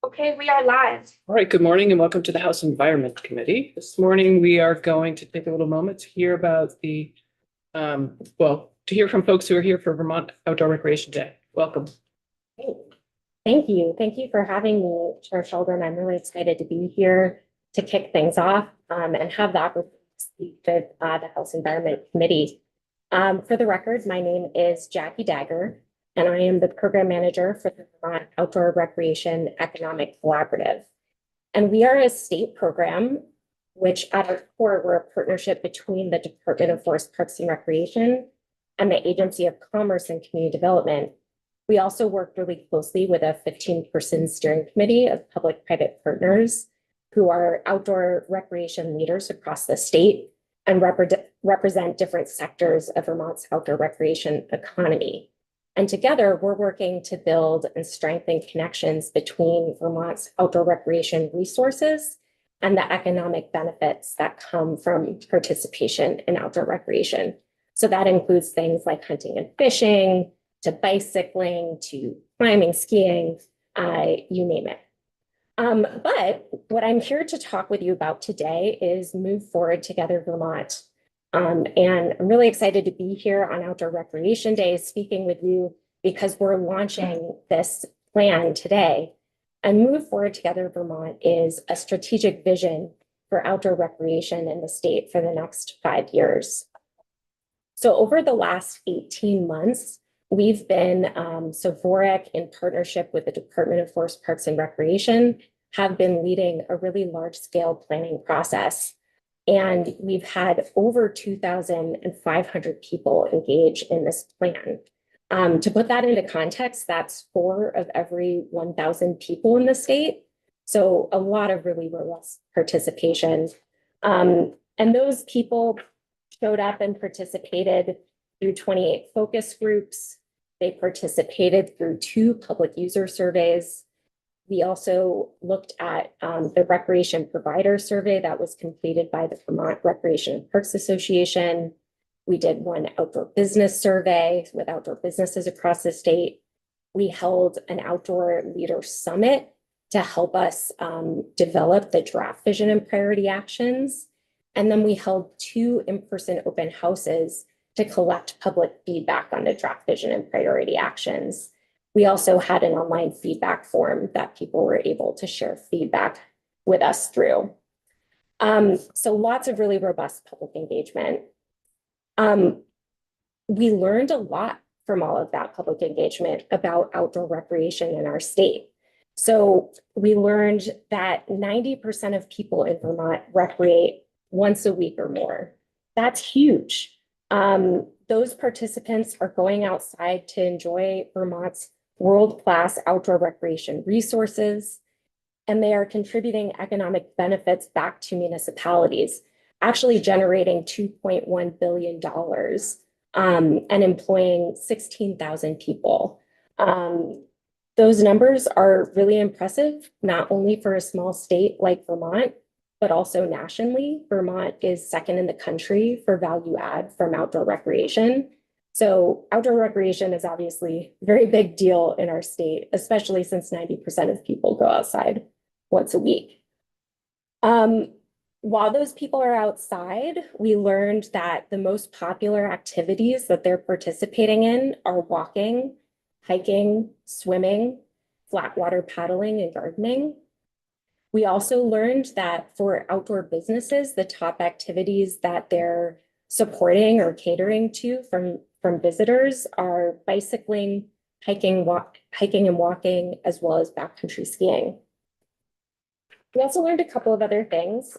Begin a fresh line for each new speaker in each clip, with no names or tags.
Okay, we are live.
All right, good morning and welcome to the House Environment Committee. This morning, we are going to take a little moment to hear about to hear from folks who are here for Vermont Outdoor Recreation Day. Welcome.
Thank you. Thank you for having me, Chair Sheldon. I'm really excited to be here to kick things off and have the opportunity to speak with the House Environment Committee. For the record, my name is Jackie Dagger, and I am the program manager for the Vermont Outdoor Recreation Economic Collaborative. And we are a state program, which at our core, we're a partnership between the Department of Forest Parks and Recreation and the Agency of Commerce and Community Development. We also work really closely with a 15-person steering committee of public-private partners who are outdoor recreation leaders across the state and represent different sectors of Vermont's outdoor recreation economy. And together, we're working to build and strengthen connections between Vermont's outdoor recreation resources and the economic benefits that come from participation in outdoor recreation. So that includes things like hunting and fishing, to bicycling, to climbing, skiing, you name it. But what I'm here to talk with you about today is Move Forward Together Vermont. And I'm really excited to be here on Outdoor Recreation Day speaking with you because we're launching this plan today. And Move Forward Together Vermont is a strategic vision for outdoor recreation in the state for the next 5 years. So over the last 18 months, we've been, VOREC in partnership with the Department of Forest Parks and Recreation have been leading a really large scale planning process. And we've had over 2,500 people engage in this plan. To put that into context, that's 4 of every 1,000 people in the state. So a lot of really robust participation. And those people showed up and participated through 28 focus groups. They participated through 2 public user surveys. We also looked at the recreation provider survey that was completed by the Vermont Recreation and Parks Association. We did 1 outdoor business survey with outdoor businesses across the state. We held an outdoor leader summit to help us develop the draft vision and priority actions. And then we held 2 in-person open houses to collect public feedback on the draft vision and priority actions. We also had an online feedback form that people were able to share feedback with us through. So lots of really robust public engagement. We learned a lot from all of that public engagement about outdoor recreation in our state. So we learned that 90% of people in Vermont recreate once a week or more. That's huge. Those participants are going outside to enjoy Vermont's world-class outdoor recreation resources, and they are contributing economic benefits back to municipalities, actually generating $2.1 billion and employing 16,000 people. Those numbers are really impressive, not only for a small state like Vermont, but also nationally. Vermont is second in the country for value add from outdoor recreation. So outdoor recreation is obviously a very big deal in our state, especially since 90% of people go outside once a week. While those people are outside, we learned that the most popular activities that they're participating in are walking, hiking, swimming, flat water paddling, and gardening. We also learned that for outdoor businesses, the top activities that they're supporting or catering to from visitors are bicycling, hiking and walking, as well as backcountry skiing. We also learned a couple of other things.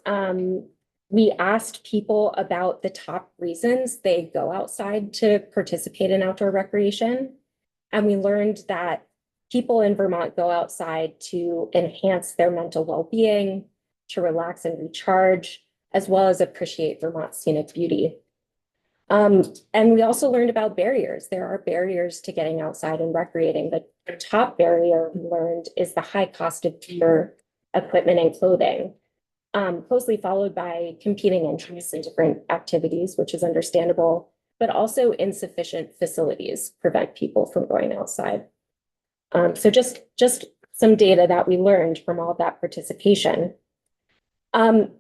We asked people about the top reasons they go outside to participate in outdoor recreation. And we learned that people in Vermont go outside to enhance their mental well-being, to relax and recharge, as well as appreciate Vermont's scenic beauty. And we also learned about barriers. There are barriers to getting outside and recreating. The top barrier we learned is the high cost of gear, equipment, and clothing, closely followed by competing interests in different activities, which is understandable, but also insufficient facilities prevent people from going outside. So just some data that we learned from all of that participation.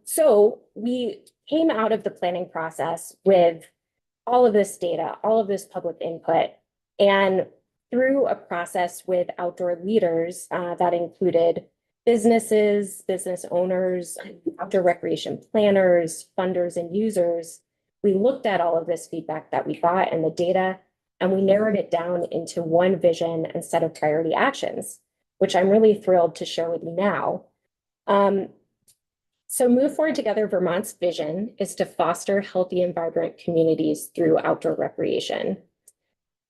So we came out of the planning process with all of this data, all of this public input, and through a process with outdoor leaders that included businesses, business owners, outdoor recreation planners, funders, and users, we looked at all of this feedback that we got and the data, and we narrowed it down into one vision and set of priority actions, which I'm really thrilled to share with you now. So Move Forward Together Vermont's vision is to foster healthy and vibrant communities through outdoor recreation.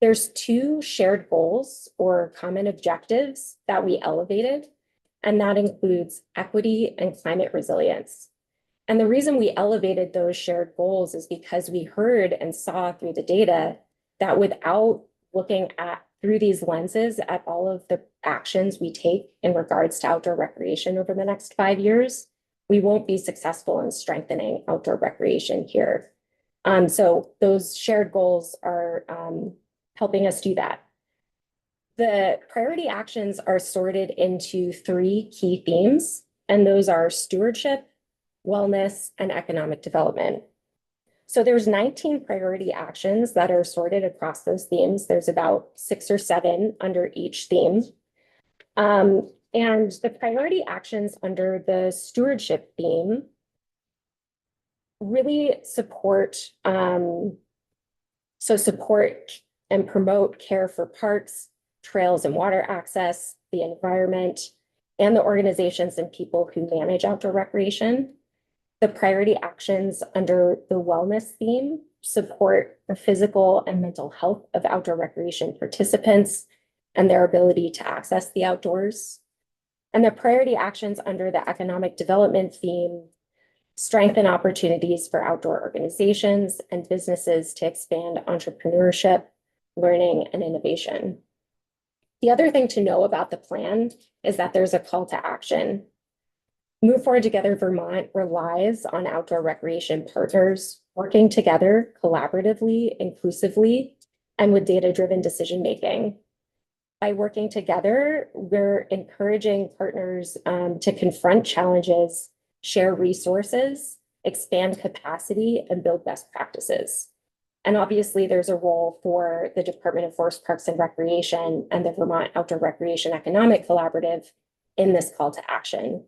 There's 2 shared goals or common objectives that we elevated, and that includes equity and climate resilience. And the reason we elevated those shared goals is because we heard and saw through the data that without looking at through these lenses at all of the actions we take in regards to outdoor recreation over the next 5 years, we won't be successful in strengthening outdoor recreation here. So those shared goals are helping us do that. The priority actions are sorted into 3 key themes, and those are stewardship, wellness, and economic development. So there's 19 priority actions that are sorted across those themes. There's about 6 or 7 under each theme. And the priority actions under the stewardship theme really support and promote care for parks, trails and water access, the environment, and the organizations and people who manage outdoor recreation. The priority actions under the wellness theme support the physical and mental health of outdoor recreation participants and their ability to access the outdoors. And the priority actions under the economic development theme strengthen opportunities for outdoor organizations and businesses to expand entrepreneurship, learning, and innovation. The other thing to know about the plan is that there's a call to action. Move Forward Together Vermont relies on outdoor recreation partners working together collaboratively, inclusively, and with data-driven decision-making. By working together, we're encouraging partners to confront challenges, share resources, expand capacity, and build best practices. And obviously, there's a role for the Department of Forest Parks and Recreation and the Vermont Outdoor Recreation Economic Collaborative in this call to action.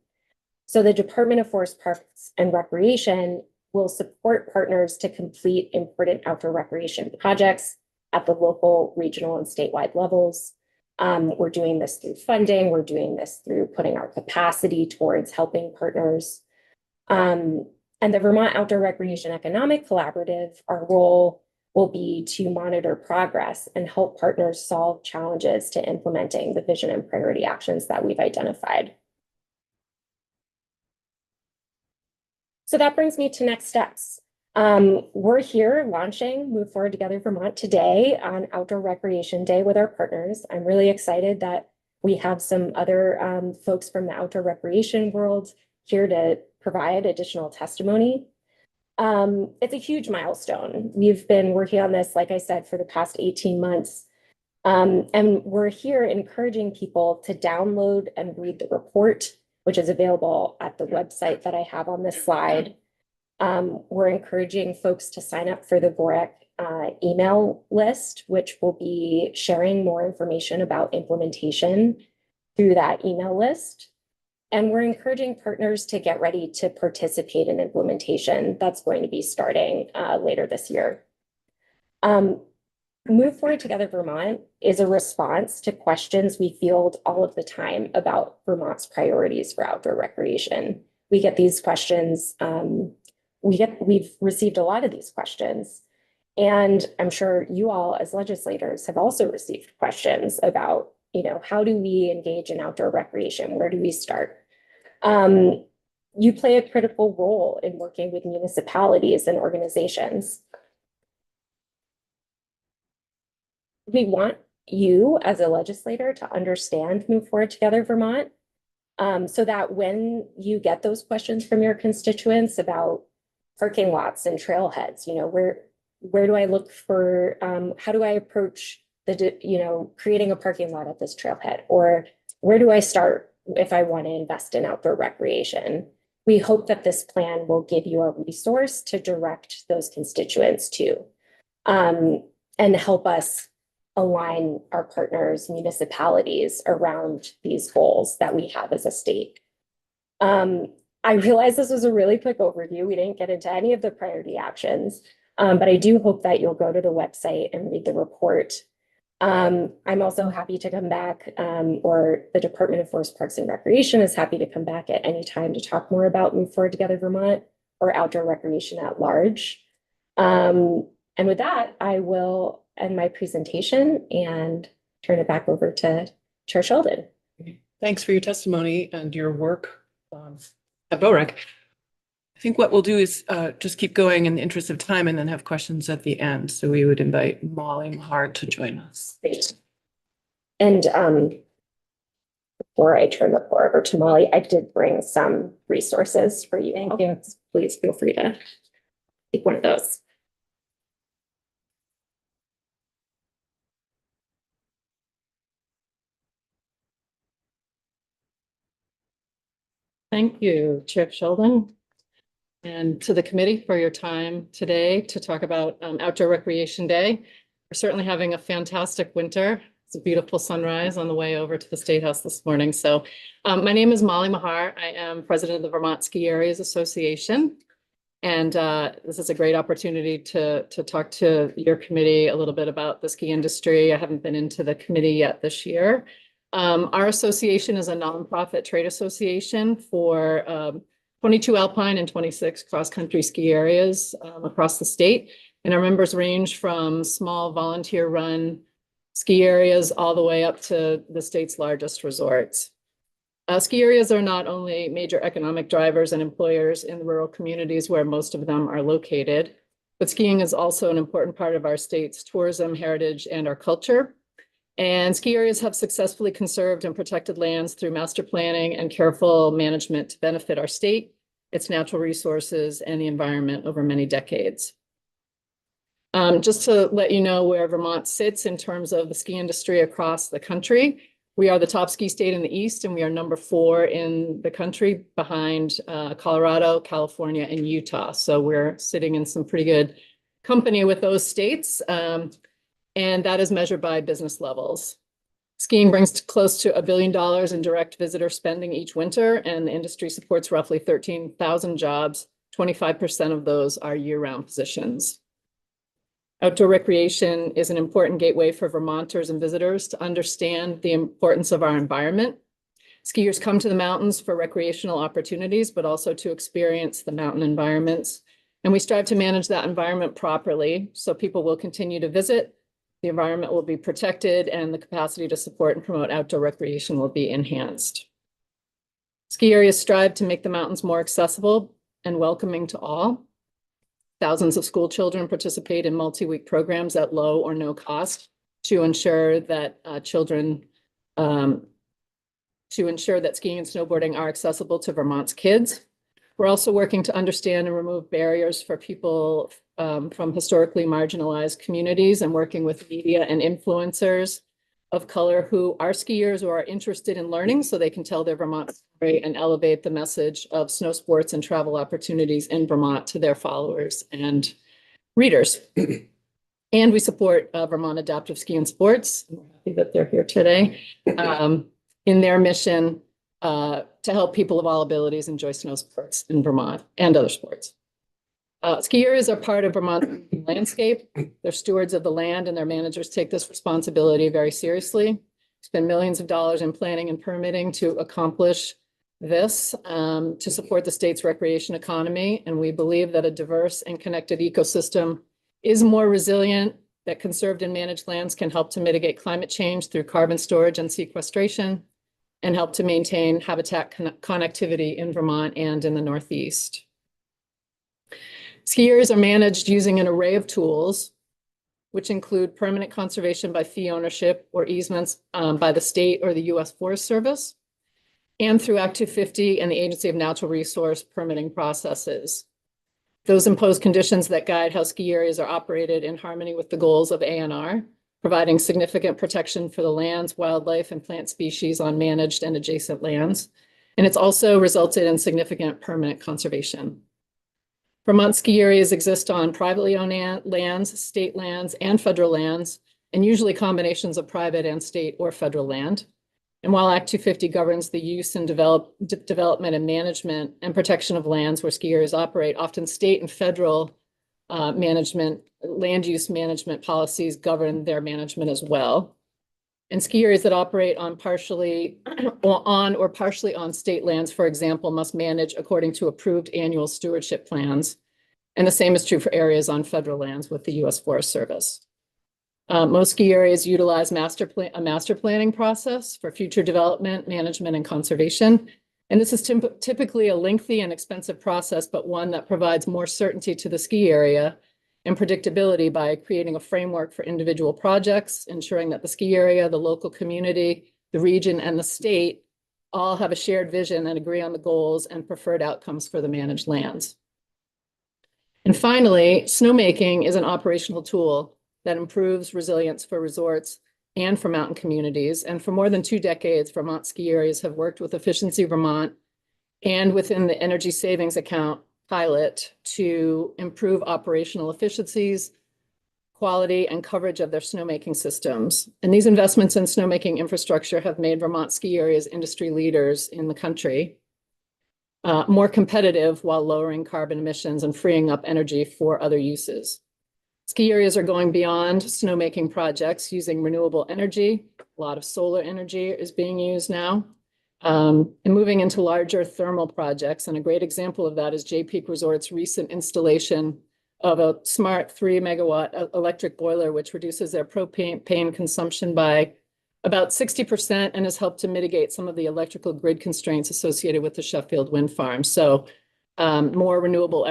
So the Department of Forest Parks and Recreation will support partners to complete important outdoor recreation projects at the local, regional, and statewide levels. We're doing this through funding. We're doing this through putting our capacity towards helping partners. And the Vermont Outdoor Recreation Economic Collaborative, our role will be to monitor progress and help partners solve challenges to implementing the vision and priority actions that we've identified. So that brings me to next steps. We're here launching Move Forward Together Vermont today on Outdoor Recreation Day with our partners. I'm really excited that we have some other folks from the outdoor recreation world here to provide additional testimony. It's a huge milestone. We've been working on this, like I said, for the past 18 months. And we're here encouraging people to download and read the report, which is available at the website that I have on this slide. We're encouraging folks to sign up for the VOREC email list, which will be sharing more information about implementation through that email list. And we're encouraging partners to get ready to participate in implementation. That's going to be starting later this year. Move Forward Together Vermont is a response to questions we field all of the time about Vermont's priorities for outdoor recreation. We get these questions. We've received a lot of these questions, and I'm sure you all as legislators have also received questions about, how do we engage in outdoor recreation? Where do we start? You play a critical role in working with municipalities and organizations. We want you as a legislator to understand Move Forward Together Vermont, so that when you get those questions from your constituents about parking lots and trailheads, where do I look for, how do I approach creating a parking lot at this trailhead? Or where do I start if I want to invest in outdoor recreation? We hope that this plan will give you a resource to direct those constituents to, and help us align our partners, municipalities around these goals that we have as a state. I realize this was a really quick overview. We didn't get into any of the priority actions, but I do hope that you'll go to the website and read the report. I'm also happy to come back, or the Department of Forest Parks and Recreation is happy to come back at any time to talk more about Move Forward Together Vermont or outdoor recreation at large. And with that, I will end my presentation and turn it back over to Chair Sheldon.
Thanks for your testimony and your work at BOREC. I think what we'll do is just keep going in the interest of time and then have questions at the end. So we would invite Molly Mahar to join us.
Great. And before I turn the floor over to Molly, I did bring some resources for you. Thank you. Please feel free to take one of those.
Thank you, Chair Sheldon, and to the committee for your time today to talk about Outdoor Recreation Day. We're certainly having a fantastic winter. It's a beautiful sunrise on the way over to the State House this morning. So my name is Molly Mahar. I am president of the Vermont Ski Areas Association. And this is a great opportunity to talk to your committee a little bit about the ski industry. I haven't been into the committee yet this year. Our association is a nonprofit trade association for 22 alpine and 26 cross-country ski areas across the state. And our members range from small volunteer-run ski areas all the way up to the state's largest resorts. Ski areas are not only major economic drivers and employers in the rural communities where most of them are located, but skiing is also an important part of our state's tourism, heritage, and our culture. And ski areas have successfully conserved and protected lands through master planning and careful management to benefit our state, its natural resources, and the environment over many decades. Just to let you know where Vermont sits in terms of the ski industry across the country, we are the top ski state in the East, and we are number 4 in the country behind Colorado, California, and Utah. So we're sitting in some pretty good company with those states. And that is measured by business levels. Skiing brings close to $1 billion in direct visitor spending each winter, and the industry supports roughly 13,000 jobs. 25% of those are year-round positions. Outdoor recreation is an important gateway for Vermonters and visitors to understand the importance of our environment. Skiers come to the mountains for recreational opportunities, but also to experience the mountain environments. And we strive to manage that environment properly so people will continue to visit. The environment will be protected and the capacity to support and promote outdoor recreation will be enhanced. Ski areas strive to make the mountains more accessible and welcoming to all. Thousands of school children participate in multi-week programs at low or no cost to ensure that skiing and snowboarding are accessible to Vermont's kids. We're also working to understand and remove barriers for people from historically marginalized communities and working with media and influencers of color who are skiers or are interested in learning so they can tell their Vermont story and elevate the message of snow sports and travel opportunities in Vermont to their followers and readers. And we support Vermont Adaptive Ski and Sports. I'm happy that they're here today in their mission to help people of all abilities enjoy snow sports in Vermont and other sports. Ski areas are part of Vermont's landscape. They're stewards of the land and their managers take this responsibility very seriously. Spend millions of dollars in planning and permitting to accomplish this, to support the state's recreation economy. And we believe that a diverse and connected ecosystem is more resilient, that conserved and managed lands can help to mitigate climate change through carbon storage and sequestration, and help to maintain habitat connectivity in Vermont and in the Northeast. Ski areas are managed using an array of tools, which include permanent conservation by fee ownership or easements by the state or the U.S. Forest Service, and through Act 250 and the Agency of Natural Resource permitting processes. Those impose conditions that guide how ski areas are operated in harmony with the goals of ANR, providing significant protection for the lands, wildlife, and plant species on managed and adjacent lands. And it's also resulted in significant permanent conservation. Vermont ski areas exist on privately owned lands, state lands, and federal lands, and usually combinations of private and state or federal land. And while Act 250 governs the use and development and management and protection of lands where ski areas operate, often state and federal land use management policies govern their management as well. And ski areas that operate on or partially on state lands, for example, must manage according to approved annual stewardship plans. And the same is true for areas on federal lands with the U.S. Forest Service. Most ski areas utilize a master planning process for future development, management, and conservation. And this is typically a lengthy and expensive process, but one that provides more certainty to the ski area and predictability by creating a framework for individual projects, ensuring that the ski area, the local community, the region, and the state all have a shared vision and agree on the goals and preferred outcomes for the managed lands. And finally, snowmaking is an operational tool that improves resilience for resorts and for mountain communities. And for more than 2 decades, Vermont ski areas have worked with Efficiency Vermont and within the Energy Savings Account pilot to improve operational efficiencies, quality, and coverage of their snowmaking systems. And these investments in snowmaking infrastructure have made Vermont ski areas industry leaders in the country, more competitive while lowering carbon emissions and freeing up energy for other uses. Ski areas are going beyond snowmaking projects using renewable energy. A lot of solar energy is being used now, and moving into larger thermal projects. And a great example of that is Jay Peak Resort's recent installation of a smart 3 megawatt electric boiler, which reduces their propane consumption by about 60% and has helped to mitigate some of the electrical grid constraints associated with the Sheffield wind farm. So more renewable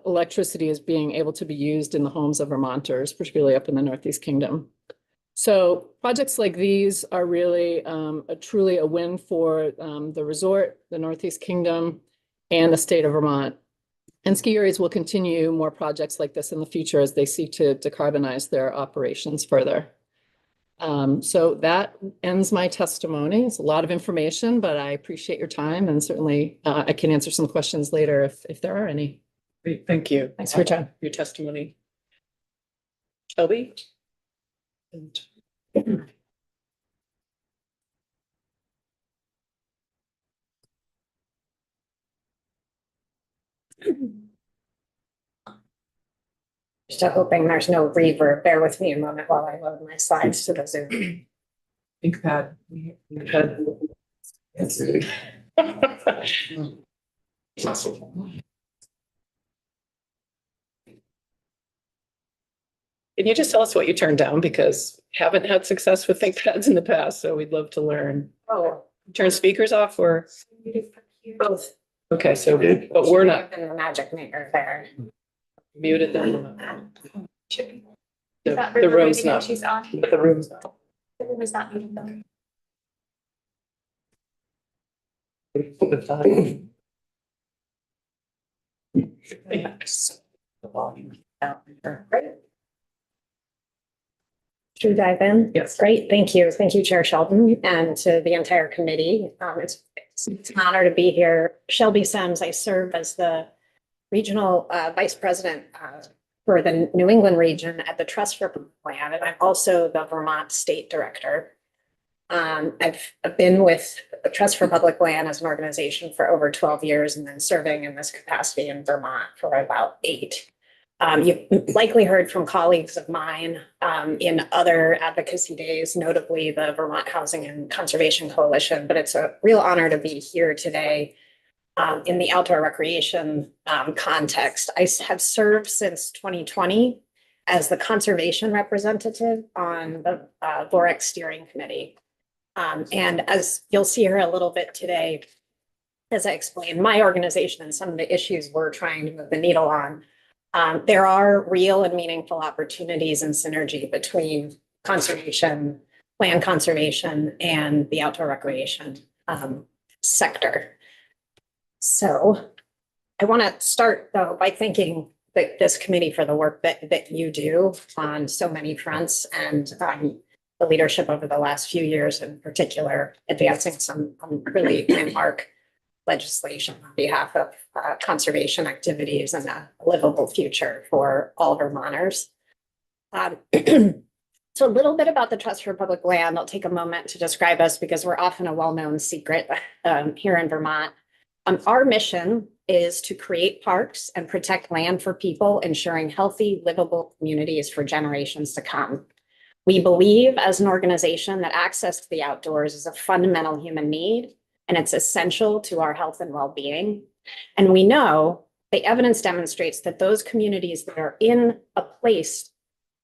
electricity is being able to be used in the homes of Vermonters, particularly up in the Northeast Kingdom. So projects like these are really truly a win for the resort, the Northeast Kingdom, and the state of Vermont. And ski areas will continue more projects like this in the future as they seek to decarbonize their operations further. So that ends my testimony. It's a lot of information, but I appreciate your time, and certainly I can answer some questions later if there are any.
Great, thank you.
Thanks for your time.
Your testimony. Shelby?
Still hoping there's no reverb. Bear with me a moment while I load my slides to the Zoom.
Think that we had. Can you just tell us what you turned down? Because haven't had success with ThinkPads in the past, so we'd love to learn.
Oh,
Turn speakers off or?
both.
Okay, so, but we're not
The magic maker there.
muted then.
That
The room's
video
not,
She's on.
but the room's not.
The room is not muted though.
Should we dive in?
Yes.
Great, thank you. Thank you, Chair Sheldon, and to the entire committee. It's an honor to be here. Shelby Sims, I serve as the Regional Vice President for the New England region at the Trust for Public Land, and I'm also the Vermont State Director. I've been with the Trust for Public Land as an organization for over 12 years and then serving in this capacity in Vermont for about 8. You've likely heard from colleagues of mine in other advocacy days, notably the Vermont Housing and Conservation Coalition, but it's a real honor to be here today in the outdoor recreation context. I have served since 2020 as the conservation representative on the VOREC steering committee. And as you'll see here a little bit today, as I explained, my organization and some of the issues we're trying to move the needle on, there are real and meaningful opportunities and synergy between conservation, land conservation, and the outdoor recreation sector. So I want to start though by thanking
this committee for the work that you do on so many fronts and the leadership over the last few years, in particular, advancing some really landmark legislation on behalf of conservation activities and a livable future for all Vermonters. So a little bit about the Trust for Public Land. I'll take a moment to describe us because we're often a well-known secret here in Vermont. Our mission is to create parks and protect land for people, ensuring healthy, livable communities for generations to come. We believe as an organization that access to the outdoors is a fundamental human need, and it's essential to our health and well-being. And we know the evidence demonstrates that those communities that are in a place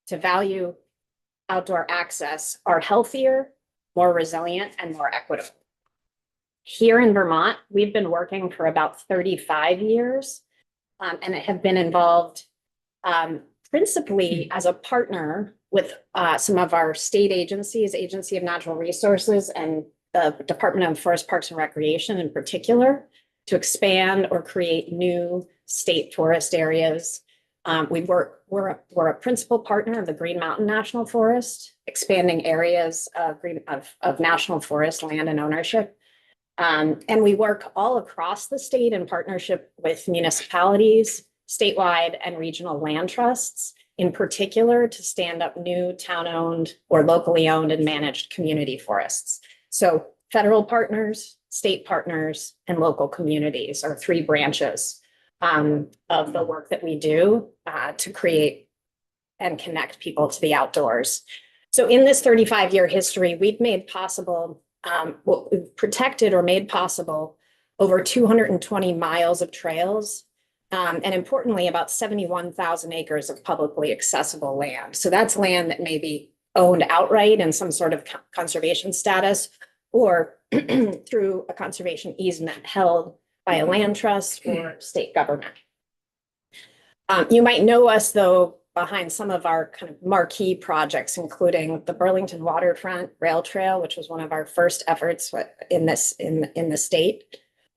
to value outdoor access are healthier, more resilient, and more equitable. Here in Vermont, we've been working for about 35 years and have been involved principally as a partner with some of our state agencies, Agency of Natural Resources and the Department of Forest Parks and Recreation in particular, to expand or create new state forest areas. We're a principal partner of the Green Mountain National Forest, expanding areas of national forest land and ownership. And we work all across the state in partnership with municipalities, statewide and regional land trusts, in particular to stand up new town-owned or locally owned and managed community forests. So federal partners, state partners, and local communities are three branches of the work that we do to create and connect people to the outdoors. So in this 35-year history, we've made possible, we've protected or made possible over 220 miles of trails, and importantly, about 71,000 acres of publicly accessible land. So that's land that may be owned outright in some sort of conservation status or through a conservation easement held by a land trust or state government. You might know us, though, behind some of our kind of marquee projects, including the Burlington Waterfront Rail Trail, which was one of our first efforts in the state.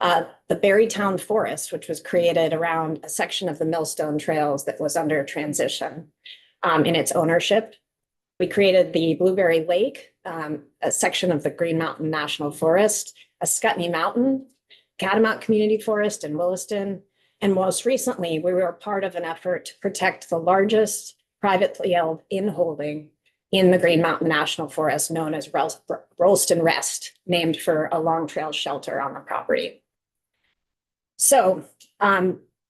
The Berrytown Forest, which was created around a section of the Millstone Trails that was under transition in its ownership. We created the Blueberry Lake, a section of the Green Mountain National Forest, a Scutney Mountain, Catamount Community Forest in Williston. And most recently, we were part of an effort to protect the largest privately held inholding in the Green Mountain National Forest, known as Rolston Rest, named for a long trail shelter on the property. So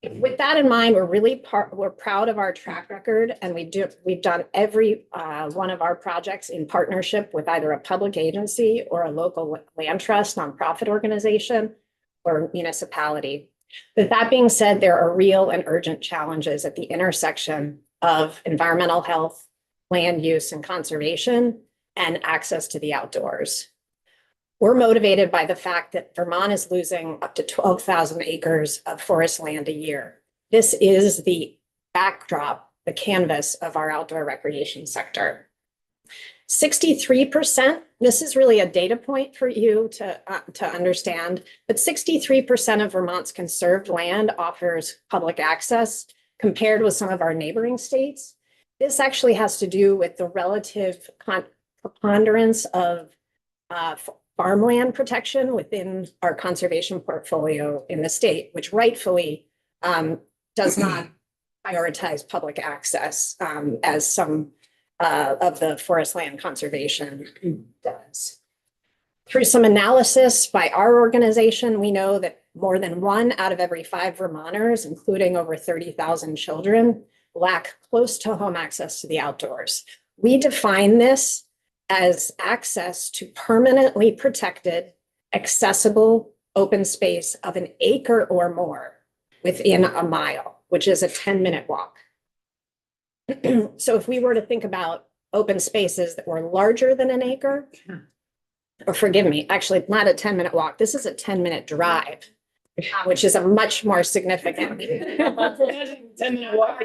with that in mind, we're proud of our track record, and we've done every one of our projects in partnership with either a public agency or a local land trust, nonprofit organization, or municipality. But that being said, there are real and urgent challenges at the intersection of environmental health, land use and conservation, and access to the outdoors. We're motivated by the fact that Vermont is losing up to 12,000 acres of forest land a year. This is the backdrop, the canvas of our outdoor recreation sector. 63%, this is really a data point for you to understand, but 63% of Vermont's conserved land offers public access compared with some of our neighboring states. This actually has to do with the relative preponderance of farmland protection within our conservation portfolio in the state, which rightfully does not prioritize public access as some of the forest land conservation does. Through some analysis by our organization, we know that more than 1 out of every 5 Vermonters, including over 30,000 children, lack close to home access to the outdoors. We define this as access to permanently protected, accessible open space of an acre or more within a mile, which is a 10-minute walk. So if we were to think about open spaces that were larger than an acre, or forgive me, actually not a 10-minute walk, this is a 10-minute drive, which is a much more significant. We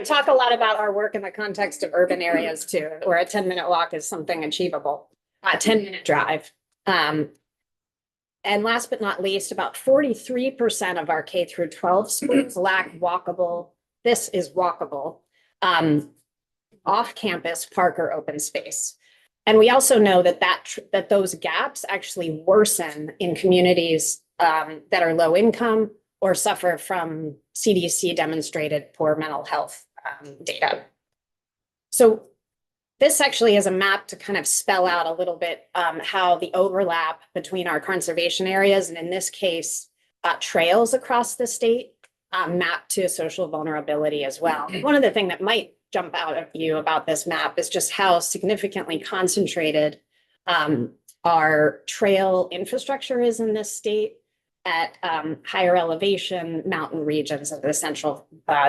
talk a lot about our work in the context of urban areas too, where a 10-minute walk is something achievable, a 10-minute drive. And last but not least, about 43% of our K through 12 schools lack walkable this is walkable, off-campus park or open space. And we also know that those gaps actually worsen in communities that are low income or suffer from CDC demonstrated poor mental health data. So this actually is a map to kind of spell out a little bit how the overlap between our conservation areas, and in this case, trails across the state, map to social vulnerability as well. One of the things that might jump out at you about this map is just how significantly concentrated our trail infrastructure is in this state at higher elevation mountain regions of the central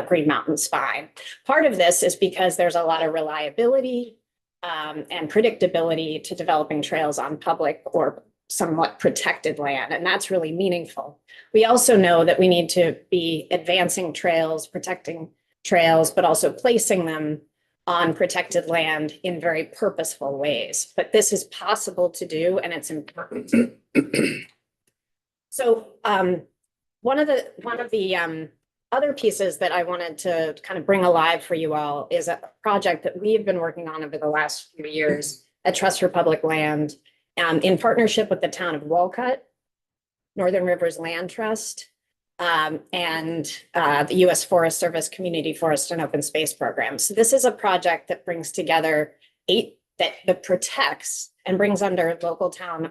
Green Mountain Spine. Part of this is because there's a lot of reliability and predictability to developing trails on public or somewhat protected land, and that's really meaningful. We also know that we need to be advancing trails, protecting trails, but also placing them on protected land in very purposeful ways. But this is possible to do, and it's important. So one of the other pieces that I wanted to kind of bring alive for you all is a project that we've been working on over the last few years at Trust for Public Land in partnership with the town of Walcott, Northern Rivers Land Trust, and the U.S. Forest Service Community Forest and Open Space Program. So this is a project that brings together that protects and brings under local town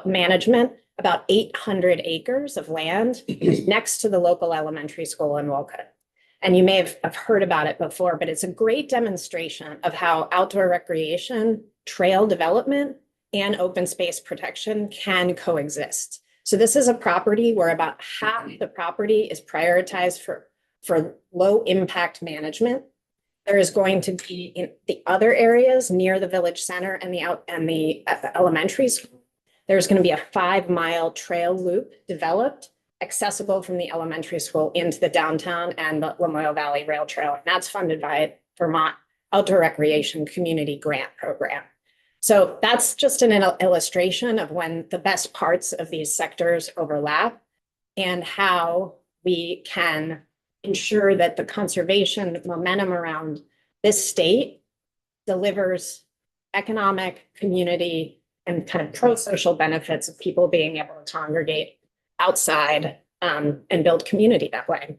management about 800 acres of land next to the local elementary school in Walcott. And you may have heard about it before, but it's a great demonstration of how outdoor recreation, trail development, and open space protection can coexist. So this is a property where about half the property is prioritized for low impact management. There is going to be in the other areas near the village center and the elementary school, there's going to be a 5-mile trail loop developed, accessible from the elementary school into the downtown and the Lamoille Valley Rail Trail. And that's funded by Vermont Outdoor Recreation Community Grant Program. So that's just an illustration of when the best parts of these sectors overlap and how we can ensure that the conservation momentum around this state delivers economic, community, and kind of pro-social benefits of people being able to congregate outside and build community that way.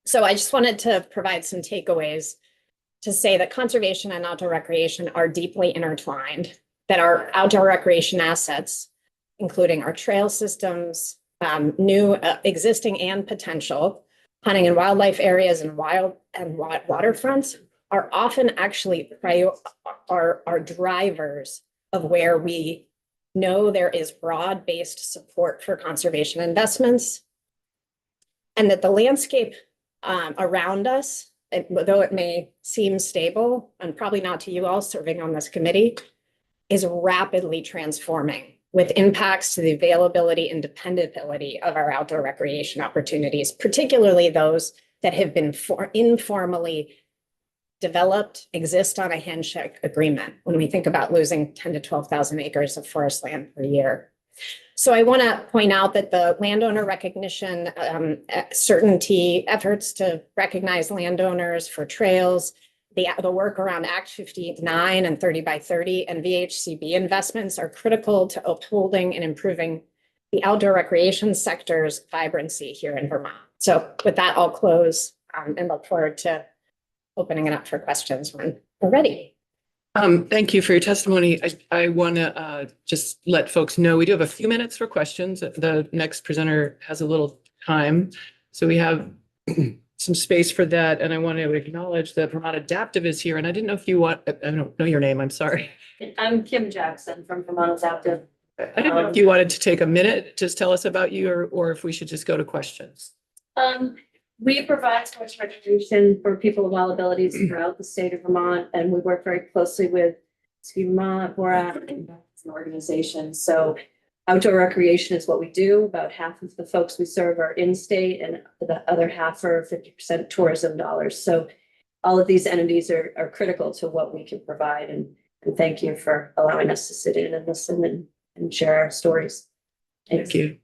So I just wanted to provide some takeaways to say that conservation and outdoor recreation are deeply intertwined, that our outdoor recreation assets, including our trail systems, new, existing and potential, hunting and wildlife areas and waterfronts are often actually are drivers of where we know there is broad-based support for conservation investments, and that the landscape around us, though it may seem stable, and probably not to you all serving on this committee, is rapidly transforming with impacts to the availability and dependability of our outdoor recreation opportunities, particularly those that have been informally developed, exist on a handshake agreement when we think about losing 10 to 12,000 acres of forest land per year. So I want to point out that the landowner recognition certainty efforts to recognize landowners for trails, the work around Act 59 and 30 by 30 and VHCB investments are critical to upholding and improving the outdoor recreation sector's vibrancy here in Vermont. So with that, I'll close and look forward to opening it up for questions when we're ready.
Thank you for your testimony. I want to just let folks know we do have a few minutes for questions. The next presenter has a little time, so we have some space for that. And I want to acknowledge that Vermont Adaptive is here. And I didn't know if you want, I don't know your name, I'm sorry.
I'm Kim Jackson from Vermont Adaptive.
I didn't know if you wanted to take a minute, just tell us about you, or if we should just go to questions.
We provide sports recreation for people with all abilities throughout the state of Vermont, and we work very closely with Ski Vermont, Borak, and an organization. So outdoor recreation is what we do. About half of the folks we serve are in-state, and the other half are 50% tourism dollars. So all of these entities are critical to what we can provide. And thank you for allowing us to sit in and listen and share our stories. Thanks.
Thank you.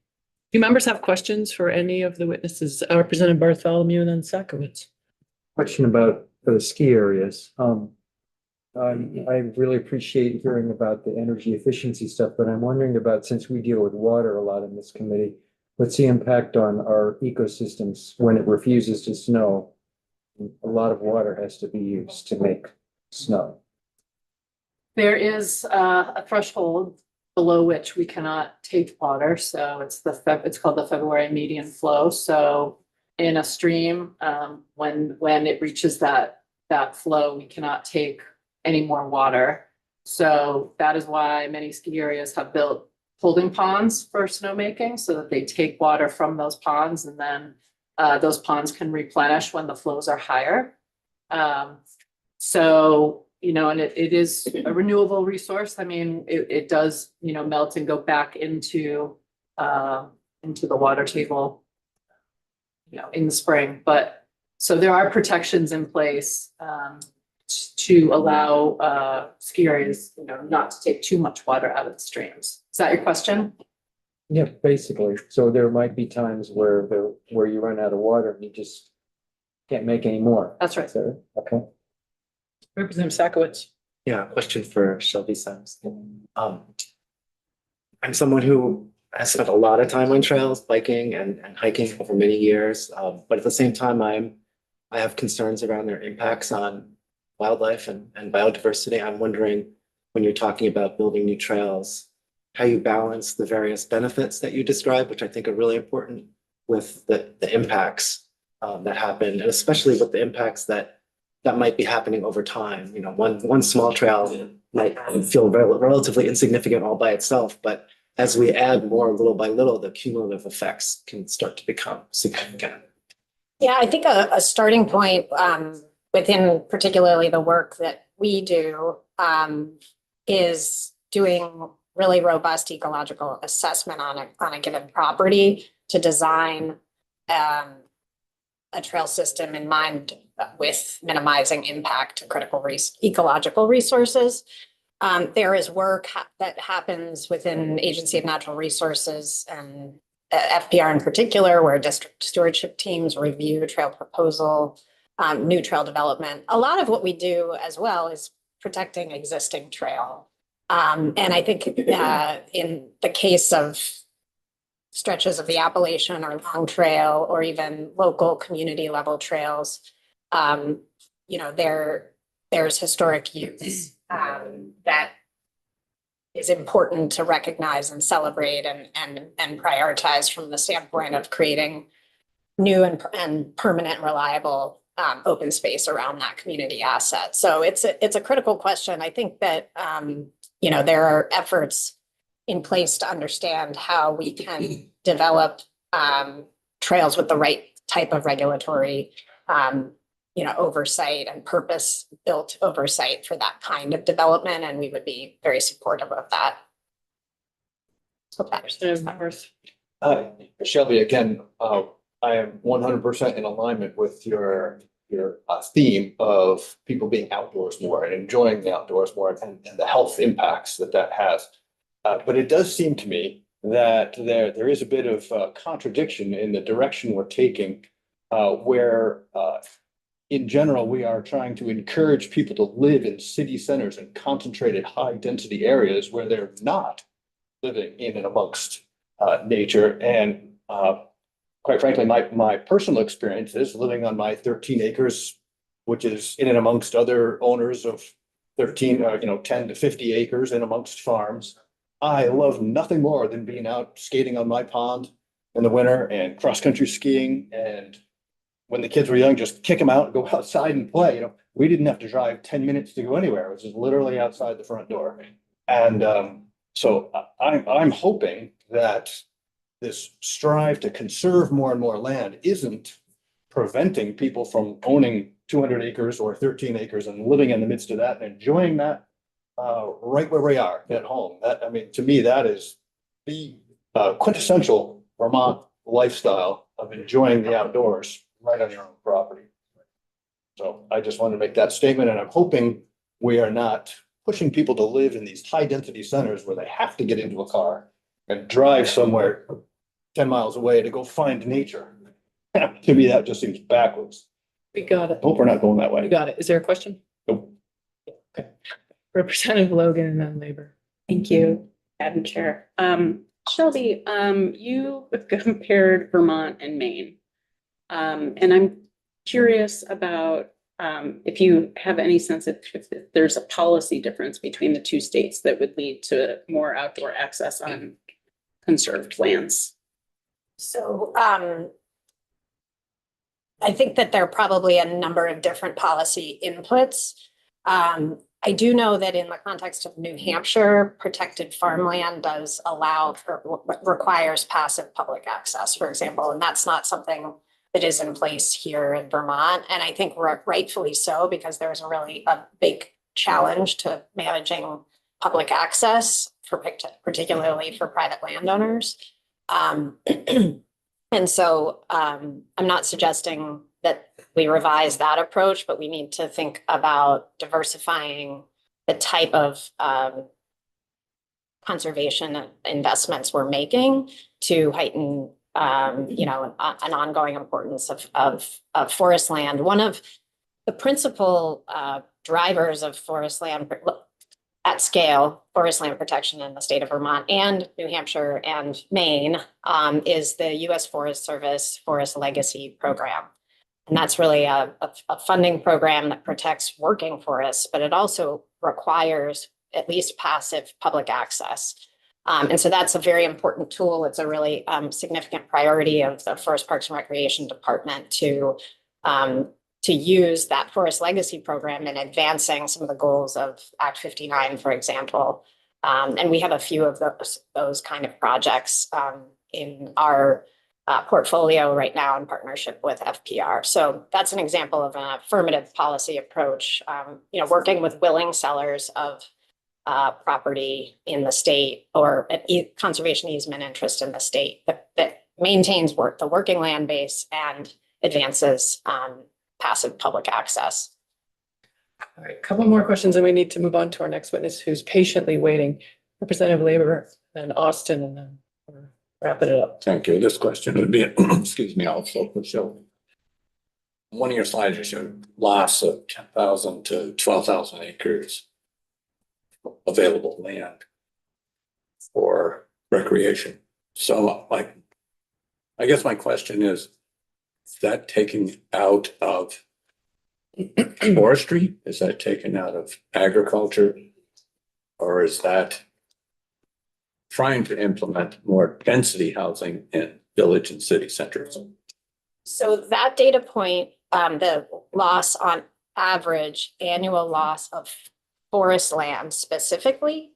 Do members have questions for any of the witnesses? Representative Bartholomew and then Sakowicz.
Question about for the ski areas. I really appreciate hearing about the energy efficiency stuff, but I'm wondering about, since we deal with water a lot in this committee, what's the impact on our ecosystems when it refuses to snow? A lot of water has to be used to make snow.
There is a threshold below which we cannot take water, so it's called the February median flow. So in a stream, when it reaches that flow, we cannot take any more water. So that is why many ski areas have built holding ponds for snowmaking, so that they take water from those ponds, and then those ponds can replenish when the flows are higher. So, you know, and it is a renewable resource. I mean, it does, you know, melt and go back into the water table, you know, in the spring. But so there are protections in place to allow ski areas, you know, not to take too much water out of the streams. Is that your question?
Yeah, basically. So there might be times where you run out of water and you just can't make any more.
That's right.
So, okay.
Representative Sakowicz.
Yeah, question for Shelby Sims. I'm someone who has spent a lot of time on trails, biking and hiking over many years. But at the same time, I have concerns around their impacts on wildlife and biodiversity. I'm wondering, when you're talking about building new trails, how you balance the various benefits that you describe, which I think are really important, with the impacts that happen, and especially with the impacts that might be happening over time. You know, one small trail might feel relatively insignificant all by itself, but as we add more little by little, the cumulative effects can start to become significant.
Yeah, I think a starting point within particularly the work that we do is doing really robust ecological assessment on a given property to design a trail system in mind with minimizing impact to critical ecological resources. There is work that happens within Agency of Natural Resources and FPR in particular, where district stewardship teams review trail proposal, new trail development. A lot of what we do as well is protecting existing trail. And I think in the case of stretches of the Appalachian or Long Trail, or even local community level trails, you know, there's historic use that is important to recognize and celebrate and prioritize from the standpoint of creating new and permanent, reliable open space around that community asset. So it's a critical question. I think that you know, there are efforts in place to understand how we can develop trails with the right type of regulatory you know, oversight and purpose-built oversight for that kind of development, and we would be very supportive of that. So
Shelby, again, I am 100% in alignment with your theme of people being outdoors more and enjoying the outdoors more, and the health impacts that has. But it does seem to me that there is a bit of contradiction in the direction we're taking, where in general, we are trying to encourage people to live in city centers and concentrated high density areas where they're not living in and amongst nature. And quite frankly, my personal experience is living on my 13 acres, which is in and amongst other owners of 13, 10 to 50 acres in amongst farms. I love nothing more than being out skating on my pond in the winter and cross-country skiing. And when the kids were young, just kick them out and go outside and play. You know, we didn't have to drive 10 minutes to go anywhere. It was just literally outside the front door. And so I'm hoping that this strive to conserve more and more land isn't preventing people from owning 200 acres or 13 acres and living in the midst of that and enjoying that right where we are at home. That, I mean, to me, that is the quintessential Vermont lifestyle of enjoying the outdoors right on your own property. So I just wanted to make that statement, and I'm hoping we are not pushing people to live in these high density centers where they have to get into a car and drive somewhere 10 miles away to go find nature. To me, that just seems backwards.
We got it.
Hope we're not going that
We
way.
got it. Is there a question?
Nope.
Okay. Representative Logan and then Labor.
Thank you, Madam Chair. Shelby, you compared Vermont and Maine. And I'm curious about if you have any sense if there's a policy difference between the two states that would lead to more outdoor access on conserved lands.
So I think that there are probably a number of different policy inputs. I do know that in the context of New Hampshire, protected farmland does allow for, requires passive public access, for example, and that's not something that is in place here in Vermont. And I think rightfully so, because there's a big challenge to managing public access for particularly for private landowners. And so I'm not suggesting that we revise that approach, but we need to think about diversifying the type of conservation investments we're making to heighten, an ongoing importance of forest land. One of the principal drivers of forest land at scale, forest land protection in the state of Vermont and New Hampshire and Maine is the U.S. Forest Service Forest Legacy Program. And that's really a funding program that protects working forests, but it also requires at least passive public access. And so that's a very important tool. It's a really significant priority of the Forest Parks and Recreation Department to use that Forest Legacy Program in advancing some of the goals of Act 59, for example. And we have a few of those kind of projects in our portfolio right now in partnership with FPR. So that's an example of an affirmative policy approach, working with willing sellers of property in the state or conservation easement interest in the state that maintains the working land base and advances passive public access.
All right, a couple more questions and we need to move on to our next witness who's patiently waiting. Representative Labor, then Austin, and then we're wrapping it up.
Thank you. This question would be, excuse me, also for Shelby. One of your slides, you showed lots of 10,000 to 12,000 acres available land for recreation. So I guess my question is that taken out of forestry? Is that taken out of agriculture? Or is that trying to implement more density housing in village and city centers?
So that data point, the loss on average annual loss of forest land specifically,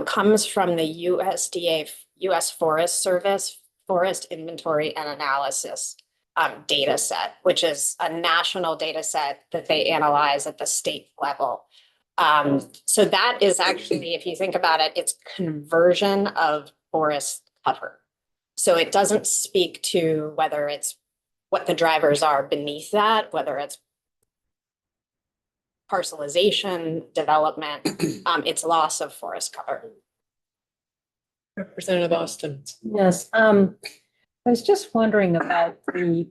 comes from the USDA, US Forest Service Forest Inventory and Analysis data set, which is a national data set that they analyze at the state level. So that is actually, if you think about it, it's conversion of forest cover. So it doesn't speak to whether it's what the drivers are beneath that, whether it's parcelization, development, it's loss of forest cover.
Representative Austin.
Yes, I was just wondering about the,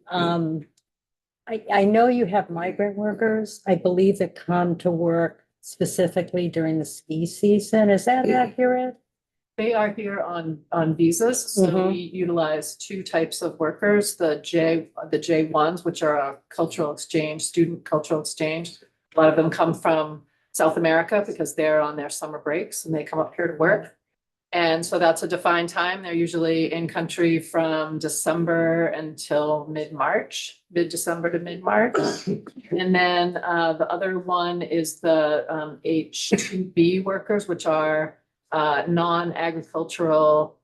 I know you have migrant workers, I believe, that come to work specifically during the ski season. Is that accurate?
They are here on visas, so we utilize two types of workers, the J1s, which are a cultural exchange, student cultural exchange. A lot of them come from South America because they're on their summer breaks and they come up here to work. And so that's a defined time. They're usually in country from December until mid-March, mid-December to mid-March. And then the other one is the H2B workers, which are non-agricultural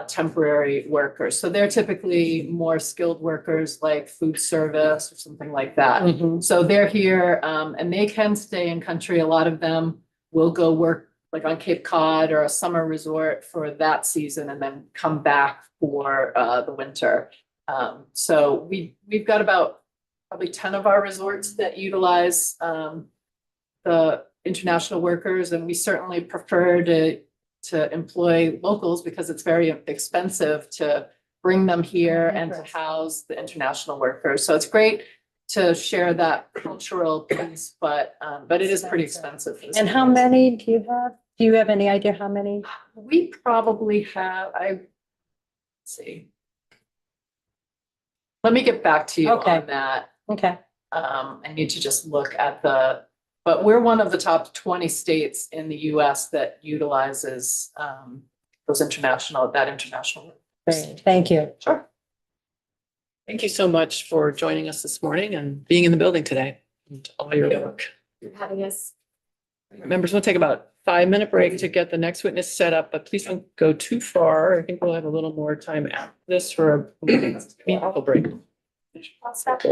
temporary workers. So they're typically more skilled workers like food service or something like that. So they're here and they can stay in country. A lot of them will go work like on Cape Cod or a summer resort for that season and then come back for the winter. So we've got about probably 10 of our resorts that utilize the international workers, and we certainly prefer to employ locals because it's very expensive to bring them here and to house the international workers. So it's great to share that cultural piece, but it is pretty expensive. for the
And how
schools.
many do you have? Do you have any idea how many?
We probably have, let's see. Let me get back to you
Okay.
on that.
Okay,
I need to just look at but we're one of the top 20 states in the US that utilizes that international.
great. Thank you.
Sure.
Thank you so much for joining us this morning and being in the building today and all your work.
Having us.
Members, we'll take about 5-minute break to get the next witness set up, but please don't go too far. I think we'll have a little more time after this for a meaningful break.
I'll stop.